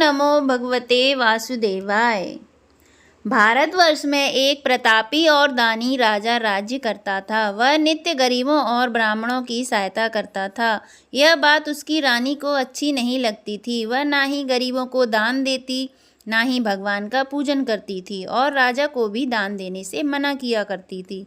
नमो भगवते वासुदेवाय। भारतवर्ष में एक प्रतापी और दानी राजा राज्य करता था। वह नित्य गरीबों और ब्राह्मणों की सहायता करता था। यह बात उसकी रानी को अच्छी नहीं लगती थी। वह ना ही गरीबों को दान देती, ना ही भगवान का पूजन करती थी और राजा को भी दान देने से मना किया करती थी।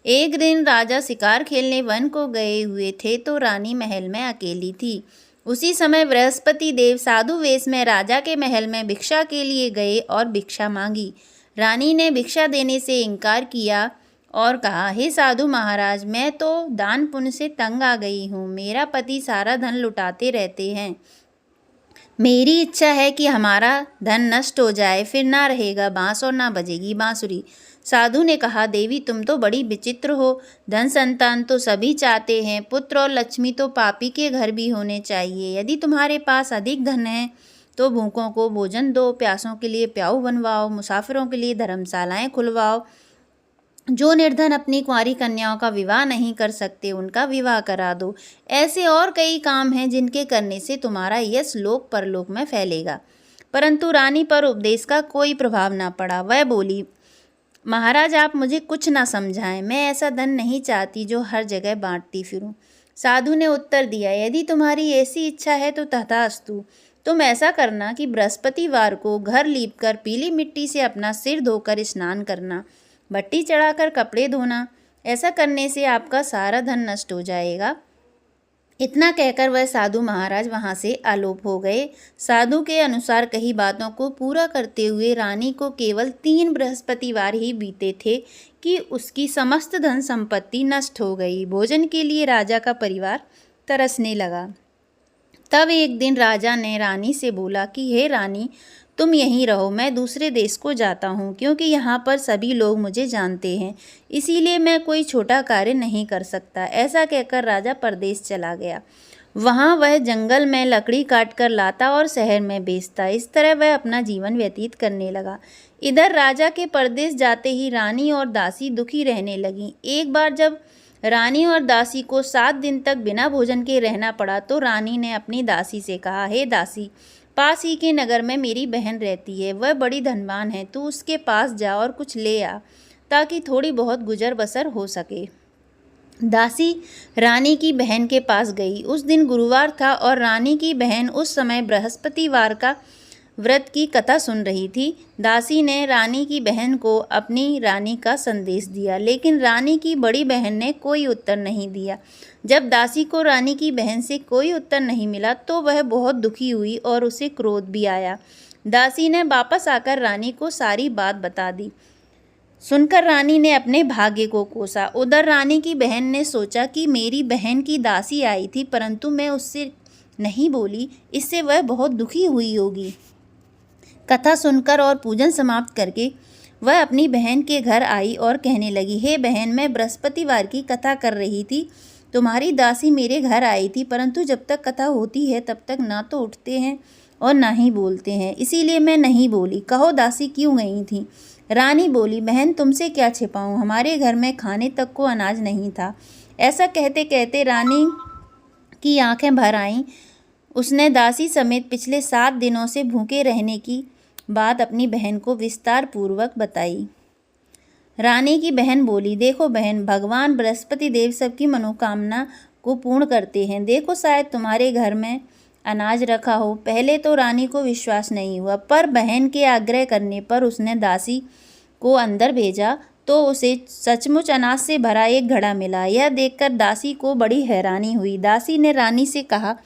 एक दिन राजा शिकार खेलने वन को गए हुए थे तो रानी महल में अकेली थी। उसी समय बृहस्पति देव साधु वेश में राजा के महल में भिक्षा के लिए गए और भिक्षा मांगी। रानी ने भिक्षा देने से इनकार किया और कहा, हे साधु महाराज, मैं तो दान पुण्य से तंग आ गई हूँ। मेरा पति सारा धन लुटाते रहते हैं। मेरी इच्छा है कि हमारा धन नष्ट हो जाए, फिर ना रहेगा बांस और ना बजेगी बांसुरी। साधु ने कहा, देवी तुम तो बड़ी विचित्र हो। धन संतान तो सभी चाहते हैं, पुत्र और लक्ष्मी तो पापी के घर भी होने चाहिए। यदि तुम्हारे पास अधिक धन है तो भूखों को भोजन दो, प्यासों के लिए प्याऊ बनवाओ, मुसाफिरों के लिए धर्मशालाएं खुलवाओ। जो निर्धन अपनी कुंवारी कन्याओं का विवाह नहीं कर सकते उनका विवाह करा दो। ऐसे और कई काम हैं जिनके करने से तुम्हारा यश लोक परलोक में फैलेगा। परंतु रानी पर उपदेश का कोई प्रभाव ना पड़ा। वह बोली, महाराज आप मुझे कुछ ना समझाएं, मैं ऐसा धन नहीं चाहती जो हर जगह बांटती फिरूं। साधु ने उत्तर दिया, यदि तुम्हारी ऐसी इच्छा है तो तथास्तु। तुम ऐसा करना कि बृहस्पतिवार को घर लीपकर पीली मिट्टी से अपना सिर धोकर स्नान करना, भट्टी चढ़ाकर कपड़े धोना। ऐसा करने से आपका सारा धन नष्ट हो जाएगा। इतना कहकर वह साधु महाराज वहां से आलोप हो गए। साधु के अनुसार कही बातों को पूरा करते हुए रानी को केवल 3 बृहस्पतिवार ही बीते थे कि उसकी समस्त धन संपत्ति नष्ट हो गई। भोजन के लिए राजा का परिवार तरसने लगा। तब एक दिन राजा ने रानी से बोला कि हे रानी, तुम यहीं रहो, मैं दूसरे देश को जाता हूँ, क्योंकि यहाँ पर सभी लोग मुझे जानते हैं, इसीलिए मैं कोई छोटा कार्य नहीं कर सकता। ऐसा कहकर राजा परदेश चला गया। वहाँ वह जंगल में लकड़ी काट कर लाता और शहर में बेचता। इस तरह वह अपना जीवन व्यतीत करने लगा। इधर राजा के परदेश जाते ही रानी और दासी दुखी रहने लगीं। एक बार जब रानी और दासी को 7 दिन तक बिना भोजन के रहना पड़ा तो रानी ने अपनी दासी से कहा, हे दासी, पास ही के नगर में मेरी बहन रहती है, वह बड़ी धनवान है, तू उसके पास जा और कुछ ले आ ताकि थोड़ी बहुत गुजर बसर हो सके। दासी रानी की बहन के पास गई। उस दिन गुरुवार था और रानी की बहन उस समय बृहस्पतिवार का व्रत की कथा सुन रही थी। दासी ने रानी की बहन को अपनी रानी का संदेश दिया, लेकिन रानी की बड़ी बहन ने कोई उत्तर नहीं दिया। जब दासी को रानी की बहन से कोई उत्तर नहीं मिला तो वह बहुत दुखी हुई और उसे क्रोध भी आया। दासी ने वापस आकर रानी को सारी बात बता दी। सुनकर रानी ने अपने भाग्य को कोसा। उधर रानी की बहन ने सोचा कि मेरी बहन की दासी आई थी, परंतु मैं उससे नहीं बोली, इससे वह बहुत दुखी हुई होगी। कथा सुनकर और पूजन समाप्त करके वह अपनी बहन के घर आई और कहने लगी, हे बहन, मैं बृहस्पतिवार की कथा कर रही थी। तुम्हारी दासी मेरे घर आई थी, परंतु जब तक कथा होती है तब तक ना तो उठते हैं और ना ही बोलते हैं, इसीलिए मैं नहीं बोली। कहो दासी क्यों गई थी? रानी बोली, बहन तुमसे क्या छिपाऊं, हमारे घर में खाने तक को अनाज नहीं था। ऐसा कहते कहते रानी की आंखें भर आईं। उसने दासी समेत पिछले 7 दिनों से भूखे रहने की बात अपनी बहन को विस्तार पूर्वक बताई। रानी की बहन बोली, देखो बहन, भगवान बृहस्पति देव सबकी मनोकामना को पूर्ण करते हैं। देखो शायद तुम्हारे घर में अनाज रखा हो। पहले तो रानी को विश्वास नहीं हुआ, पर बहन के आग्रह करने पर उसने दासी को अंदर भेजा तो उसे सचमुच अनाज से भरा एक घड़ा मिला। यह देखकर दासी को बड़ी हैरानी हुई। दासी ने रानी से कहा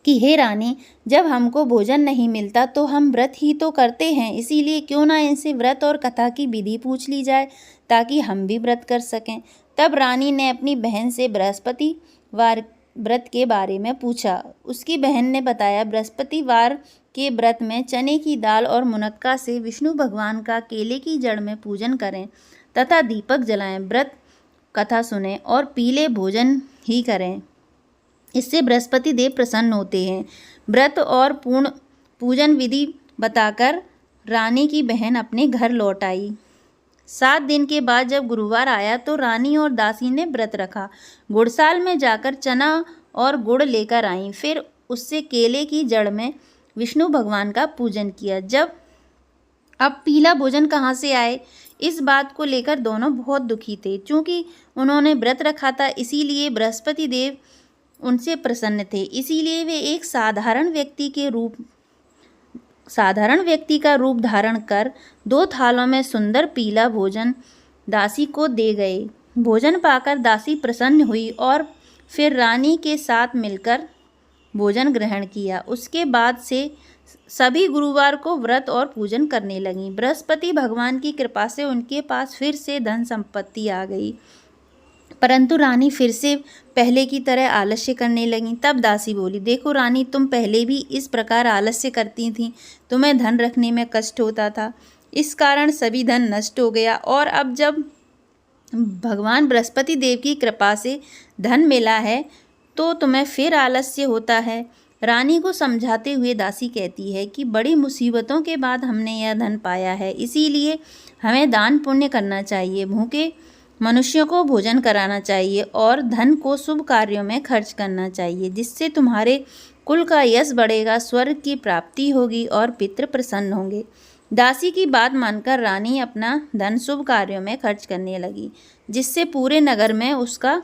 कि हे रानी, जब हमको भोजन नहीं मिलता तो हम व्रत ही तो करते हैं, इसीलिए क्यों ना इनसे व्रत और कथा की विधि पूछ ली जाए ताकि हम भी व्रत कर सकें। तब रानी ने अपनी बहन से बृहस्पतिवार व्रत के बारे में पूछा। उसकी बहन ने बताया, बृहस्पतिवार के व्रत में चने की दाल और मुनक्का से विष्णु भगवान का केले की जड़ में पूजन करें तथा दीपक जलाएं, व्रत कथा सुनें और पीले भोजन ही करें। इससे बृहस्पति देव प्रसन्न होते हैं। व्रत और पूर्ण पूजन विधि बताकर रानी की बहन अपने घर लौट आई। 7 दिन के बाद जब गुरुवार आया तो रानी और दासी ने व्रत रखा। गुड़साल में जाकर चना और गुड़ लेकर आईं। फिर उससे केले की जड़ में विष्णु भगवान का पूजन किया। जब अब पीला भोजन कहाँ से आए, इस बात को लेकर दोनों बहुत दुखी थे। चूँकि उन्होंने व्रत रखा था, इसीलिए बृहस्पति देव उनसे प्रसन्न थे। इसीलिए वे एक साधारण व्यक्ति का रूप धारण कर 2 थालों में सुंदर पीला भोजन दासी को दे गए। भोजन पाकर दासी प्रसन्न हुई और फिर रानी के साथ मिलकर भोजन ग्रहण किया। उसके बाद से सभी गुरुवार को व्रत और पूजन करने लगीं। बृहस्पति भगवान की कृपा से उनके पास फिर से धन संपत्ति आ गई, परंतु रानी फिर से पहले की तरह आलस्य करने लगी। तब दासी बोली, देखो रानी, तुम पहले भी इस प्रकार आलस्य करती थीं, तुम्हें धन रखने में कष्ट होता था, इस कारण सभी धन नष्ट हो गया, और अब जब भगवान बृहस्पति देव की कृपा से धन मिला है तो तुम्हें फिर आलस्य होता है। रानी को समझाते हुए दासी कहती है कि बड़ी मुसीबतों के बाद हमने यह धन पाया है, इसीलिए हमें दान पुण्य करना चाहिए, भूखे मनुष्यों को भोजन कराना चाहिए और धन को शुभ कार्यों में खर्च करना चाहिए, जिससे तुम्हारे कुल का यश बढ़ेगा, स्वर्ग की प्राप्ति होगी और पितृ प्रसन्न होंगे। दासी की बात मानकर रानी अपना धन शुभ कार्यों में खर्च करने लगी, जिससे पूरे नगर में उसका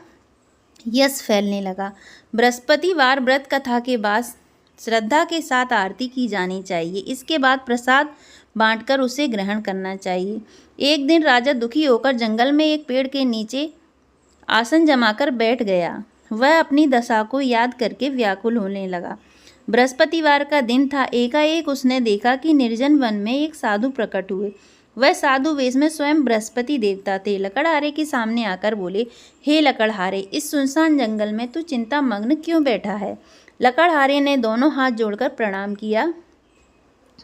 यश फैलने लगा। बृहस्पतिवार व्रत कथा के बाद श्रद्धा के साथ आरती की जानी चाहिए। इसके बाद प्रसाद बांटकर उसे ग्रहण करना चाहिए। एक दिन राजा दुखी होकर जंगल में एक पेड़ के नीचे आसन जमाकर बैठ गया। वह अपनी दशा को याद करके व्याकुल होने लगा। बृहस्पतिवार का दिन था। एकाएक उसने देखा कि निर्जन वन में एक साधु प्रकट हुए। वह साधु वेश में स्वयं बृहस्पति देवता थे। लकड़हारे के सामने आकर बोले, हे लकड़हारे, इस सुनसान जंगल में तू चिंता मग्न क्यों बैठा है? लकड़हारे ने दोनों हाथ जोड़कर प्रणाम किया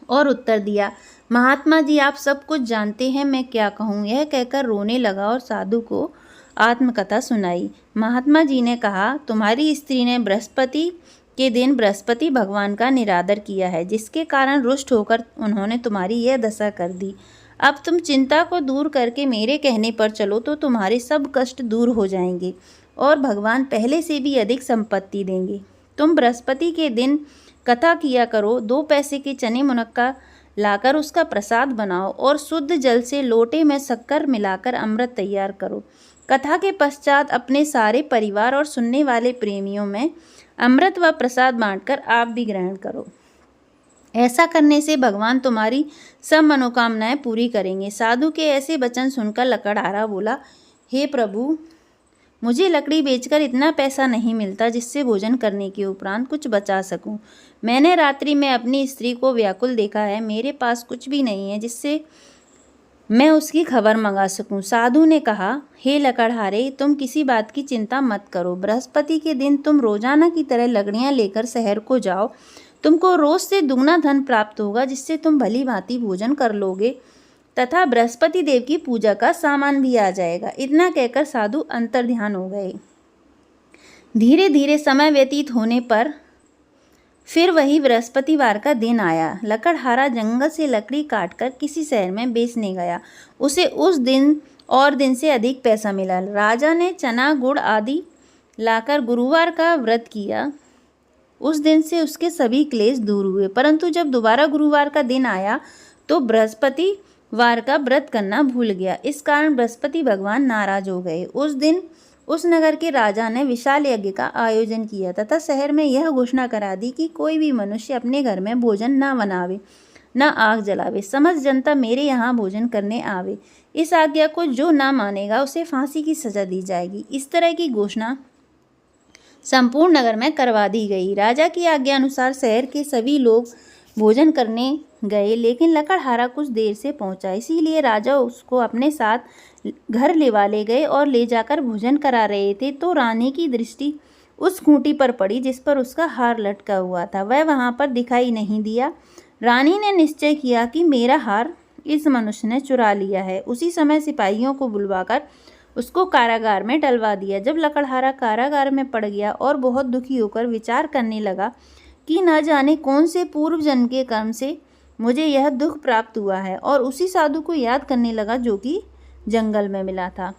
और उत्तर दिया, महात्मा जी, आप सब कुछ जानते हैं, मैं क्या कहूँ। यह कहकर रोने लगा और साधु को आत्मकथा सुनाई। महात्मा जी ने कहा, तुम्हारी स्त्री ने बृहस्पति के दिन बृहस्पति भगवान का निरादर किया है, जिसके कारण रुष्ट होकर उन्होंने तुम्हारी यह दशा कर दी। अब तुम चिंता को दूर करके मेरे कहने पर चलो तो तुम्हारे सब कष्ट दूर हो जाएंगे और भगवान पहले से भी अधिक संपत्ति देंगे। तुम बृहस्पति के दिन कथा किया करो, 2 पैसे के चने मुनक्का लाकर उसका प्रसाद बनाओ और शुद्ध जल से लोटे में शक्कर मिलाकर अमृत तैयार करो। कथा के पश्चात अपने सारे परिवार और सुनने वाले प्रेमियों में अमृत व प्रसाद बांटकर आप भी ग्रहण करो। ऐसा करने से भगवान तुम्हारी सब मनोकामनाएं पूरी करेंगे। साधु के ऐसे वचन सुनकर लकड़हारा बोला, हे प्रभु, मुझे लकड़ी बेचकर इतना पैसा नहीं मिलता जिससे भोजन करने के उपरांत कुछ बचा सकूं। मैंने रात्रि में अपनी स्त्री को व्याकुल देखा है, मेरे पास कुछ भी नहीं है जिससे मैं उसकी खबर मंगा सकूं। साधु ने कहा, हे लकड़हारे, तुम किसी बात की चिंता मत करो। बृहस्पति के दिन तुम रोजाना की तरह लकड़ियां लेकर शहर को जाओ। तुमको रोज से दुगना धन प्राप्त होगा, जिससे तुम भली भांति भोजन कर लोगे तथा बृहस्पति देव की पूजा का सामान भी आ जाएगा। इतना कहकर साधु अंतर्ध्यान हो गए। धीरे धीरे समय व्यतीत होने पर फिर वही बृहस्पतिवार का दिन आया। लकड़हारा जंगल से लकड़ी काटकर किसी शहर में बेचने गया। उसे उस दिन और दिन से अधिक पैसा मिला। राजा ने चना गुड़ आदि लाकर गुरुवार का व्रत किया। उस दिन से उसके सभी क्लेश दूर हुए। परंतु जब दोबारा गुरुवार का दिन आया तो बृहस्पतिवार का व्रत करना भूल गया। इस कारण बृहस्पति भगवान नाराज हो गए। उस दिन उस नगर के राजा ने विशाल यज्ञ का आयोजन किया तथा शहर में यह घोषणा करा दी कि कोई भी मनुष्य अपने घर में भोजन न बनावे, न आग जलावे। समस्त जनता मेरे यहाँ भोजन करने आवे। इस आज्ञा को जो न मानेगा उसे फांसी की सजा दी जाएगी। इस तरह की घोषणा संपूर्ण नगर में करवा दी गई। राजा की आज्ञा अनुसार शहर के सभी लोग भोजन करने गए, लेकिन लकड़हारा कुछ देर से पहुंचा। इसीलिए राजा उसको अपने साथ घर ले गए और ले जाकर भोजन करा रहे थे तो रानी की दृष्टि उस खूंटी पर पड़ी जिस पर उसका हार लटका हुआ था। वह वहां पर दिखाई नहीं दिया। रानी ने निश्चय किया कि मेरा हार इस मनुष्य ने चुरा लिया है। उसी समय सिपाहियों को बुलवाकर उसको कारागार में डलवा दिया। जब लकड़हारा कारागार में पड़ गया और बहुत दुखी होकर विचार करने लगा कि न जाने कौन से पूर्व जन्म के कर्म से मुझे यह दुख प्राप्त हुआ है, और उसी साधु को याद करने लगा जो कि जंगल में मिला था।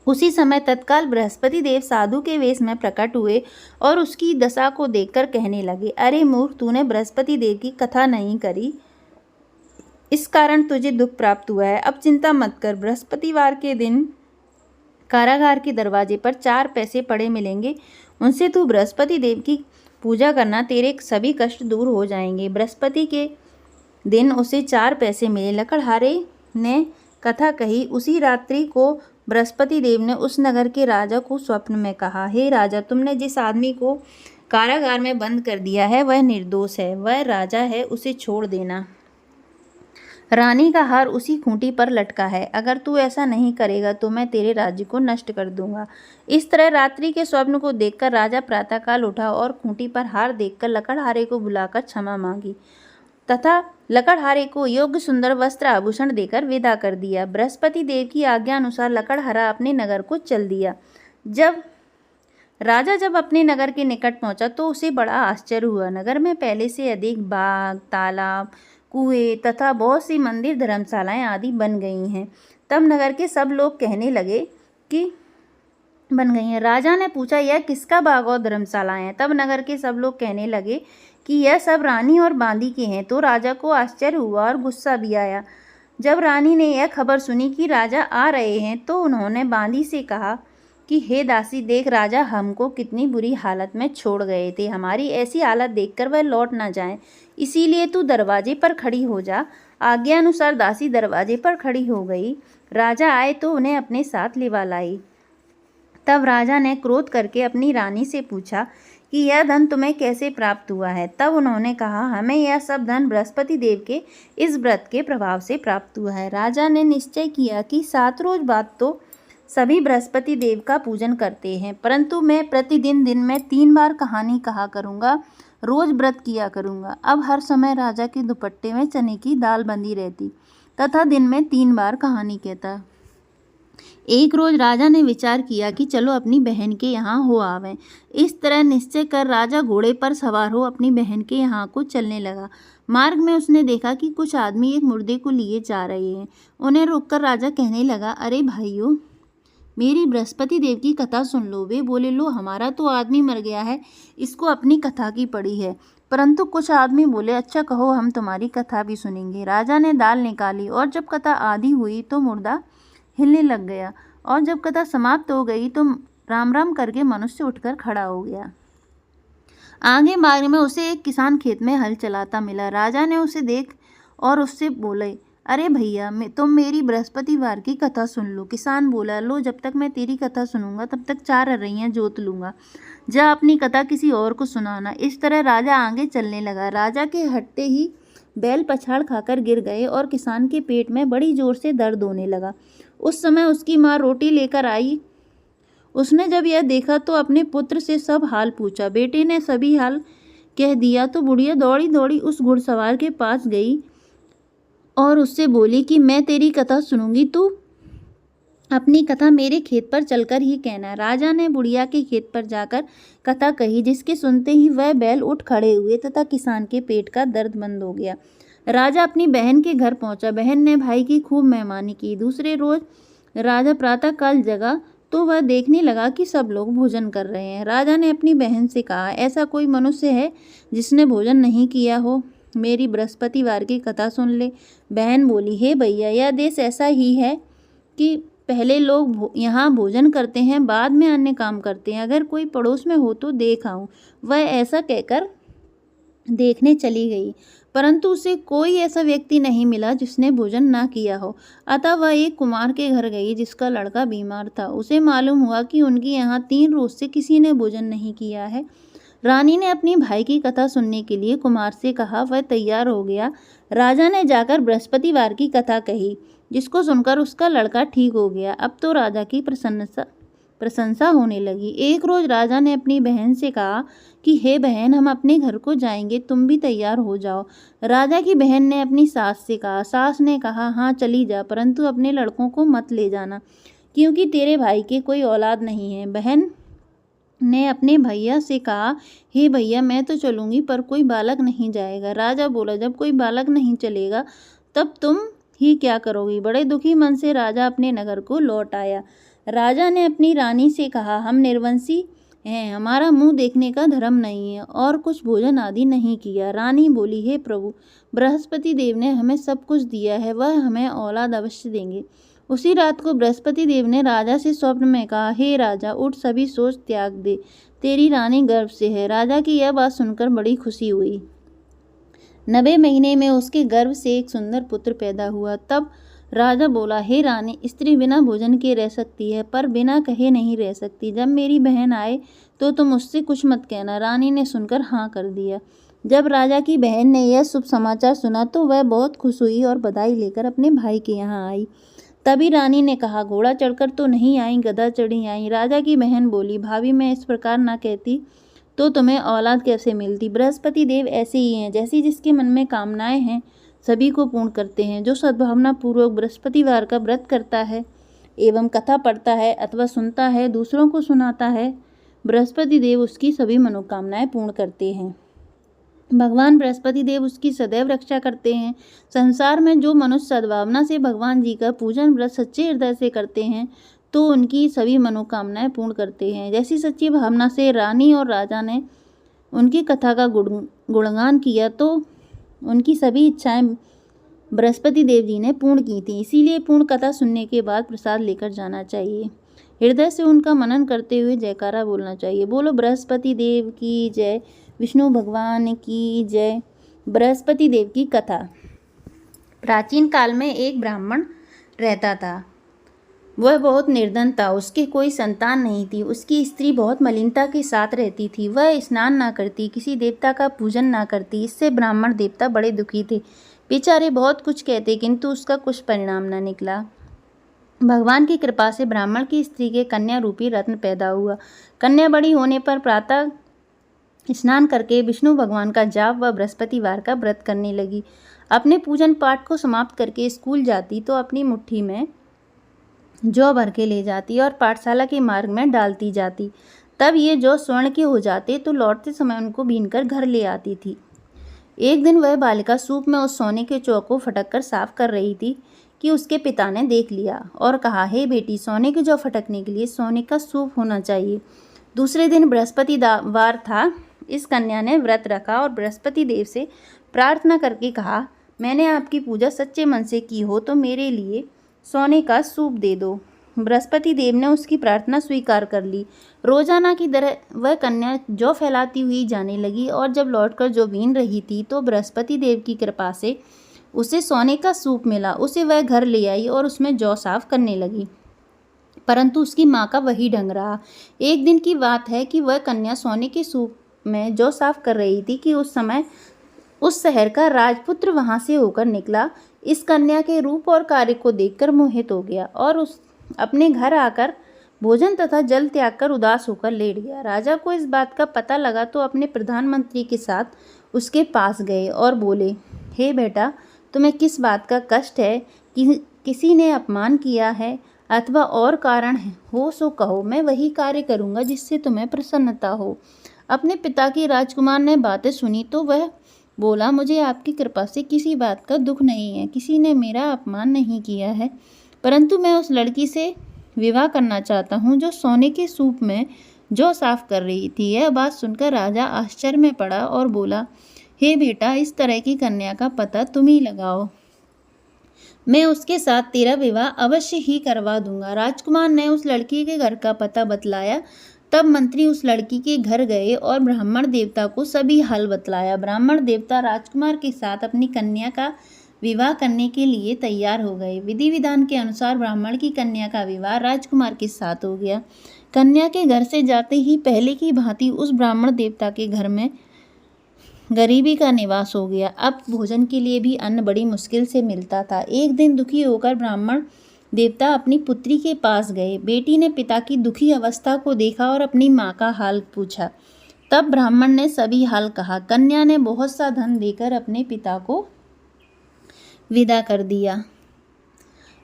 उसी समय तत्काल बृहस्पति देव साधु के वेश में प्रकट हुए और उसकी दशा को देखकर कहने लगे, अरे मूर्ख, तूने बृहस्पति देव की कथा नहीं करी, इस कारण तुझे दुख प्राप्त हुआ है। अब चिंता मत कर, बृहस्पतिवार के दिन कारागार के दरवाजे पर 4 पैसे पड़े मिलेंगे, उनसे तू बृहस्पति देव की पूजा करना, तेरे सभी कष्ट दूर हो जाएंगे। बृहस्पति के दिन उसे 4 पैसे मिले। लकड़हारे ने कथा कही। उसी रात्रि को बृहस्पति देव ने उस नगर के राजा को स्वप्न में कहा, हे राजा, तुमने जिस आदमी को कारागार में बंद कर दिया है वह निर्दोष है, वह राजा है, उसे छोड़ देना। रानी का हार उसी खूंटी पर लटका है, अगर तू ऐसा नहीं करेगा तो मैं तेरे राज्य को नष्ट कर दूंगा। इस तरह रात्रि के स्वप्न को देखकर राजा प्रातःकाल उठा और खूंटी पर हार देखकर लकड़हारे को बुलाकर क्षमा मांगी तथा लकड़हारे को योग्य सुंदर वस्त्र आभूषण देकर विदा कर दिया। बृहस्पति देव की आज्ञा अनुसार लकड़हारा अपने नगर को चल दिया। जब अपने नगर के निकट पहुंचा तो उसे बड़ा आश्चर्य हुआ। नगर में पहले से अधिक बाग, तालाब, कुएं तथा बहुत सी मंदिर, धर्मशालाएं आदि बन गई हैं। तब नगर के सब लोग कहने लगे कि बन गई हैं। राजा ने पूछा, यह किसका बाग और धर्मशालाएं हैं? तब नगर के सब लोग कहने लगे कि यह सब रानी और बांदी के हैं। तो राजा को आश्चर्य हुआ और गुस्सा भी आया। जब रानी ने यह खबर सुनी कि राजा आ रहे हैं तो उन्होंने बांदी से कहा कि हे दासी, देख राजा हमको कितनी बुरी हालत में छोड़ गए थे, हमारी ऐसी हालत देखकर वह लौट ना जाए, इसीलिए तू दरवाजे पर खड़ी हो जा। आज्ञा अनुसार दासी दरवाजे पर खड़ी हो गई। राजा आए तो उन्हें अपने साथ लिवा लाई। तब राजा ने क्रोध करके अपनी रानी से पूछा कि यह धन तुम्हें कैसे प्राप्त हुआ है? तब उन्होंने कहा, हमें यह सब धन बृहस्पति देव के इस व्रत के प्रभाव से प्राप्त हुआ है। राजा ने निश्चय किया कि 7 रोज बाद तो सभी बृहस्पति देव का पूजन करते हैं, परंतु मैं प्रतिदिन दिन में 3 बार कहानी कहा करूँगा, रोज व्रत किया करूँगा। अब हर समय राजा के दुपट्टे में चने की दाल बंधी रहती तथा दिन में 3 बार कहानी कहता। एक रोज राजा ने विचार किया कि चलो अपनी बहन के यहाँ हो आवें। इस तरह निश्चय कर राजा घोड़े पर सवार हो अपनी बहन के यहाँ को चलने लगा। मार्ग में उसने देखा कि कुछ आदमी एक मुर्दे को लिए जा रहे हैं। उन्हें रोककर राजा कहने लगा, अरे भाइयों, मेरी बृहस्पति देव की कथा सुन लो। वे बोले, लो, हमारा तो आदमी मर गया है, इसको अपनी कथा की पड़ी है। परंतु कुछ आदमी बोले, अच्छा कहो, हम तुम्हारी कथा भी सुनेंगे। राजा ने दाल निकाली और जब कथा आधी हुई तो मुर्दा हिलने लग गया और जब कथा समाप्त हो गई तो राम राम करके मनुष्य उठकर खड़ा हो गया। आगे मार्ग में उसे एक किसान खेत में हल चलाता मिला। राजा ने उसे देख और उससे बोले, अरे भैया, तुम मेरी बृहस्पतिवार की कथा सुन लो। किसान बोला, लो, जब तक मैं तेरी कथा सुनूंगा तब तक 4 अर्रियां जोत लूंगा, जा अपनी कथा किसी और को सुनाना। इस तरह राजा आगे चलने लगा। राजा के हटते ही बैल पछाड़ खाकर गिर गए और किसान के पेट में बड़ी जोर से दर्द होने लगा। उस समय उसकी माँ रोटी लेकर आई। उसने जब यह देखा तो अपने पुत्र से सब हाल पूछा। बेटे ने सभी हाल कह दिया तो बुढ़िया दौड़ी दौड़ी उस घुड़सवार के पास गई और उससे बोली कि मैं तेरी कथा सुनूंगी, तू अपनी कथा मेरे खेत पर चलकर ही कहना। राजा ने बुढ़िया के खेत पर जाकर कथा कही, जिसके सुनते ही वह बैल उठ खड़े हुए तथा किसान के पेट का दर्द बंद हो गया। राजा अपनी बहन के घर पहुंचा। बहन ने भाई की खूब मेहमानी की। दूसरे रोज राजा प्रातःकाल जगा तो वह देखने लगा कि सब लोग भोजन कर रहे हैं। राजा ने अपनी बहन से कहा, ऐसा कोई मनुष्य है जिसने भोजन नहीं किया हो? मेरी बृहस्पतिवार की कथा सुन ले। बहन बोली, हे भैया, यह देश ऐसा ही है कि पहले लोग यहाँ भोजन करते हैं, बाद में अन्य काम करते हैं। अगर कोई पड़ोस में हो तो देख आऊँ। वह ऐसा कहकर देखने चली गई, परंतु उसे कोई ऐसा व्यक्ति नहीं मिला जिसने भोजन ना किया हो। अतः वह एक कुमार के घर गई जिसका लड़का बीमार था। उसे मालूम हुआ कि उनके यहाँ 3 रोज से किसी ने भोजन नहीं किया है। रानी ने अपनी भाई की कथा सुनने के लिए कुमार से कहा। वह तैयार हो गया। राजा ने जाकर बृहस्पतिवार की कथा कही, जिसको सुनकर उसका लड़का ठीक हो गया। अब तो राजा की प्रशंसा होने लगी। एक रोज राजा ने अपनी बहन से कहा कि हे बहन, हम अपने घर को जाएंगे, तुम भी तैयार हो जाओ। राजा की बहन ने अपनी सास से कहा। सास ने कहा, हाँ चली जा, परंतु अपने लड़कों को मत ले जाना, क्योंकि तेरे भाई के कोई औलाद नहीं है। बहन ने अपने भैया से कहा, हे भैया, मैं तो चलूंगी पर कोई बालक नहीं जाएगा। राजा बोला, जब कोई बालक नहीं चलेगा तब तुम ही क्या करोगी? बड़े दुखी मन से राजा अपने नगर को लौट आया। राजा ने अपनी रानी से कहा, हम निर्वंशी हैं, हमारा मुंह देखने का धर्म नहीं है, और कुछ भोजन आदि नहीं किया। रानी बोली, हे प्रभु, बृहस्पति देव ने हमें सब कुछ दिया है, वह हमें औलाद अवश्य देंगे। उसी रात को बृहस्पति देव ने राजा से स्वप्न में कहा, हे राजा, उठ, सभी सोच त्याग दे, तेरी रानी गर्भ से है। राजा की यह बात सुनकर बड़ी खुशी हुई। 90 महीने में उसके गर्भ से एक सुंदर पुत्र पैदा हुआ। तब राजा बोला, हे रानी, स्त्री बिना भोजन के रह सकती है, पर बिना कहे नहीं रह सकती। जब मेरी बहन आए तो तुम उससे कुछ मत कहना। रानी ने सुनकर हाँ कर दिया। जब राजा की बहन ने यह शुभ समाचार सुना तो वह बहुत खुश हुई और बधाई लेकर अपने भाई के यहाँ आई। तभी रानी ने कहा, घोड़ा चढ़कर तो नहीं आई, गधा चढ़ी आई। राजा की बहन बोली, भाभी, मैं इस प्रकार ना कहती तो तुम्हें औलाद कैसे मिलती। बृहस्पति देव ऐसे ही हैं, जैसी जिसके मन में कामनाएं हैं सभी को पूर्ण करते हैं। जो सद्भावना पूर्वक बृहस्पतिवार का व्रत करता है एवं कथा पढ़ता है अथवा सुनता है, दूसरों को सुनाता है, बृहस्पति देव उसकी सभी मनोकामनाएं पूर्ण करते हैं। भगवान बृहस्पति देव उसकी सदैव रक्षा करते हैं। संसार में जो मनुष्य सद्भावना से भगवान जी का पूजन व्रत सच्चे हृदय से करते हैं तो उनकी सभी मनोकामनाएं पूर्ण करते हैं। जैसी सच्ची भावना से रानी और राजा ने उनकी कथा का गुणगान किया तो उनकी सभी इच्छाएं बृहस्पति देव जी ने पूर्ण की थी। इसीलिए पूर्ण कथा सुनने के बाद प्रसाद लेकर जाना चाहिए। हृदय से उनका मनन करते हुए जयकारा बोलना चाहिए। बोलो बृहस्पति देव की जय, विष्णु भगवान की जय। बृहस्पति देव की कथा। प्राचीन काल में एक ब्राह्मण रहता था। वह बहुत निर्धन था, उसके कोई संतान नहीं थी। उसकी स्त्री बहुत मलिनता के साथ रहती थी। वह स्नान ना करती, किसी देवता का पूजन ना करती। इससे ब्राह्मण देवता बड़े दुखी थे। बेचारे बहुत कुछ कहते किंतु उसका कुछ परिणाम न निकला। भगवान की कृपा से ब्राह्मण की स्त्री के कन्या रूपी रत्न पैदा हुआ। कन्या बड़ी होने पर प्रातः स्नान करके विष्णु भगवान का जाप व बृहस्पतिवार का व्रत करने लगी। अपने पूजन पाठ को समाप्त करके स्कूल जाती तो अपनी मुट्ठी में जौ भर के ले जाती और पाठशाला के मार्ग में डालती जाती। तब ये जौ स्वर्ण के हो जाते तो लौटते समय उनको बीनकर घर ले आती थी। एक दिन वह बालिका सूप में उस सोने के जौ को फटक कर साफ कर रही थी कि उसके पिता ने देख लिया और कहा, हे बेटी, सोने के जौ फटकने के लिए सोने का सूप होना चाहिए। दूसरे दिन बृहस्पतिवार था। इस कन्या ने व्रत रखा और बृहस्पति देव से प्रार्थना करके कहा, मैंने आपकी पूजा सच्चे मन से की हो तो मेरे लिए सोने का सूप दे दो। बृहस्पति देव ने उसकी प्रार्थना स्वीकार कर ली। रोजाना की तरह वह कन्या जौ फैलाती हुई जाने लगी और जब लौटकर जौ बीन रही थी तो बृहस्पति देव की कृपा से उसे सोने का सूप मिला। उसे वह घर ले आई और उसमें जौ साफ करने लगी, परंतु उसकी माँ का वही ढंग रहा। एक दिन की बात है कि वह कन्या सोने के सूप में जौ साफ कर रही थी कि उस समय उस शहर का राजपुत्र वहां से होकर निकला। इस कन्या के रूप और कार्य को देखकर मोहित हो गया और उस अपने घर आकर भोजन तथा जल त्याग कर उदास होकर लेट गया। राजा को इस बात का पता लगा तो अपने प्रधानमंत्री के साथ उसके पास गए और बोले, हे बेटा, तुम्हें किस बात का कष्ट है? कि किसी ने अपमान किया है अथवा और कारण हो सो कहो, मैं वही कार्य करूँगा जिससे तुम्हें प्रसन्नता हो। अपने पिता की राजकुमार ने बातें सुनी तो वह बोला, मुझे आपकी कृपा से किसी बात का दुख नहीं है, किसी ने मेरा अपमान नहीं किया है, परंतु मैं उस लड़की से विवाह करना चाहता हूँ जो सोने के सूप में जौ साफ कर रही थी। यह बात सुनकर राजा आश्चर्य में पड़ा और बोला, हे बेटा, इस तरह की कन्या का पता तुम ही लगाओ, मैं उसके साथ तेरा विवाह अवश्य ही करवा दूंगा। राजकुमार ने उस लड़की के घर का पता बतलाया। तब मंत्री उस लड़की के घर गए और ब्राह्मण देवता को सभी हाल बतलाया। ब्राह्मण देवता राजकुमार के साथ अपनी कन्या का विवाह करने के लिए तैयार हो गए। विधि विधान के अनुसार ब्राह्मण की कन्या का विवाह राजकुमार के साथ हो गया। कन्या के घर से जाते ही पहले की भांति उस ब्राह्मण देवता के घर में गरीबी का निवास हो गया। अब भोजन के लिए भी अन्न बड़ी मुश्किल से मिलता था। एक दिन दुखी होकर ब्राह्मण देवता अपनी पुत्री के पास गए। बेटी ने पिता की दुखी अवस्था को देखा और अपनी माँ का हाल पूछा। तब ब्राह्मण ने सभी हाल कहा। कन्या ने बहुत सा धन देकर अपने पिता को विदा कर दिया।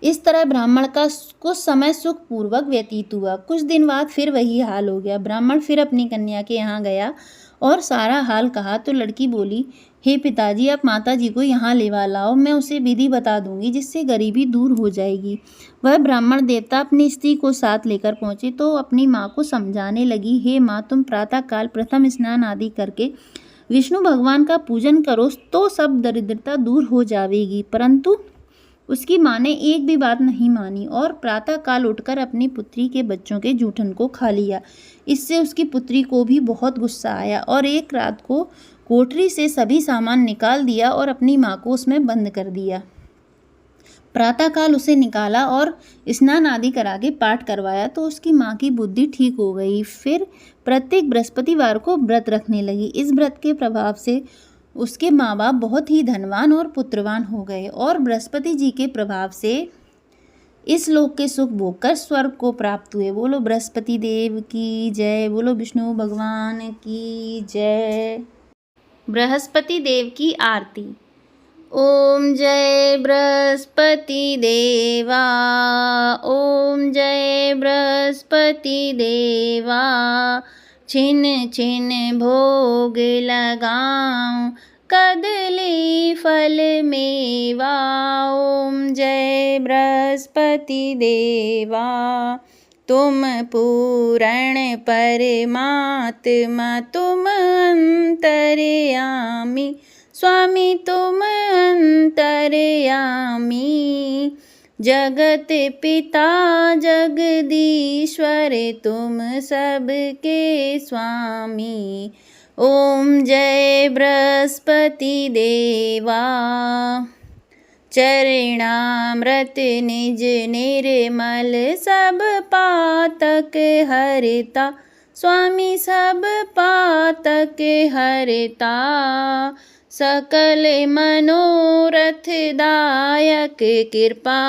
इस तरह ब्राह्मण का कुछ समय सुखपूर्वक व्यतीत हुआ। कुछ दिन बाद फिर वही हाल हो गया। ब्राह्मण फिर अपनी कन्या के यहाँ गया और सारा हाल कहा तो लड़की बोली, हे पिताजी, आप माताजी को यहाँ लेवा लाओ, मैं उसे विधि बता दूंगी जिससे गरीबी दूर हो जाएगी। वह ब्राह्मण देवता अपनी स्त्री को साथ लेकर पहुंचे तो अपनी माँ को समझाने लगी, हे माँ, तुम प्रातःकाल प्रथम स्नान आदि करके विष्णु भगवान का पूजन करो तो सब दरिद्रता दूर हो जाएगी। परंतु उसकी माँ ने एक भी बात नहीं मानी और प्रातःकाल उठकर अपनी पुत्री के बच्चों के जूठन को खा लिया। इससे उसकी पुत्री को भी बहुत गुस्सा आया और एक रात को कोठरी से सभी सामान निकाल दिया और अपनी माँ को उसमें बंद कर दिया। प्रातःकाल उसे निकाला और स्नान आदि करा के पाठ करवाया तो उसकी माँ की बुद्धि ठीक हो गई। फिर प्रत्येक बृहस्पतिवार को व्रत रखने लगी। इस व्रत के प्रभाव से उसके माँ बाप बहुत ही धनवान और पुत्रवान हो गए और बृहस्पति जी के प्रभाव से इस लोक के सुख भोगकर स्वर्ग को प्राप्त हुए। बोलो बृहस्पति देव की जय, बोलो विष्णु भगवान की जय। बृहस्पति देव की आरती। ओम जय बृहस्पति देवा, ओम जय बृहस्पति देवा, छिन छिन भोग लगाऊं कदली फल मेवा। ओम जय बृहस्पति देवा, तुम पूर्ण परमात्मा, तुम अंतर्यामी, स्वामी तुम अंतर्यामी, जगत पिता जगदीश्वर तुम सबके स्वामी। ओम जय बृहस्पति देवा, चरणामृत निज निर्मल सब पातक हरता, स्वामी सब पातक हरता, सकल मनोरथ दायक कृपा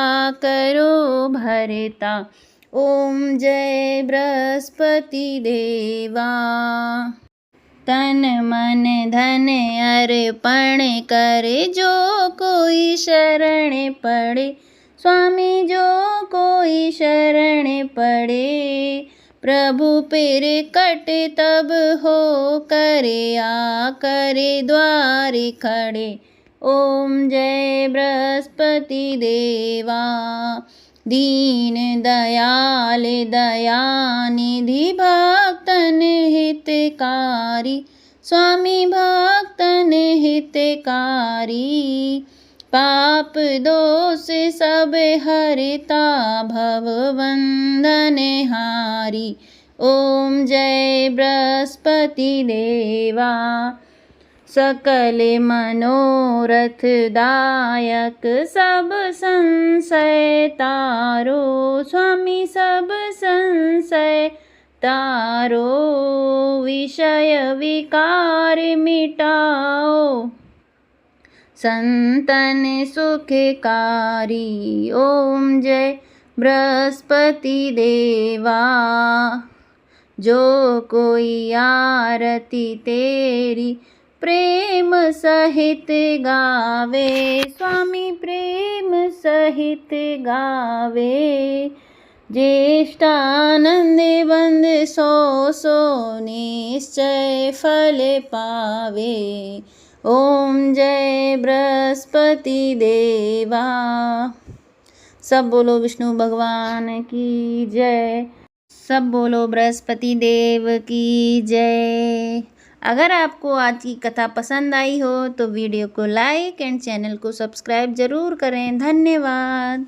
करो भरता। ओम जय बृहस्पति देवा, तन मन धन अर्पण करे जो कोई शरण पड़े, स्वामी जो कोई शरण पड़े, प्रभु पिर कट तब हो करे आ करे द्वार खड़े। ओम जय बृहस्पति देवा, दीन दयाल दयानिधि भक्तन हितकारी, स्वामी भक्तन हितकारी, पाप दोष सब हरता भव बंधन हारी। ओम जय बृहस्पति देवा, सकल मनोरथ दायक सब संशय तारो, स्वामी सब संशय तारो, विषय विकार मिटाओ संतन सुखकारी। ओम जय बृहस्पति देवा, जो कोई आरती तेरी प्रेम सहित गावे, स्वामी प्रेम सहित गावे, ज्येष्ठानंद बंद सो सो निश्चय फल पावे। ओम जय बृहस्पति देवा। सब बोलो विष्णु भगवान की जय, सब बोलो बृहस्पति देव की जय। अगर आपको आज की कथा पसंद आई हो तो वीडियो को लाइक एंड चैनल को सब्सक्राइब ज़रूर करें। धन्यवाद।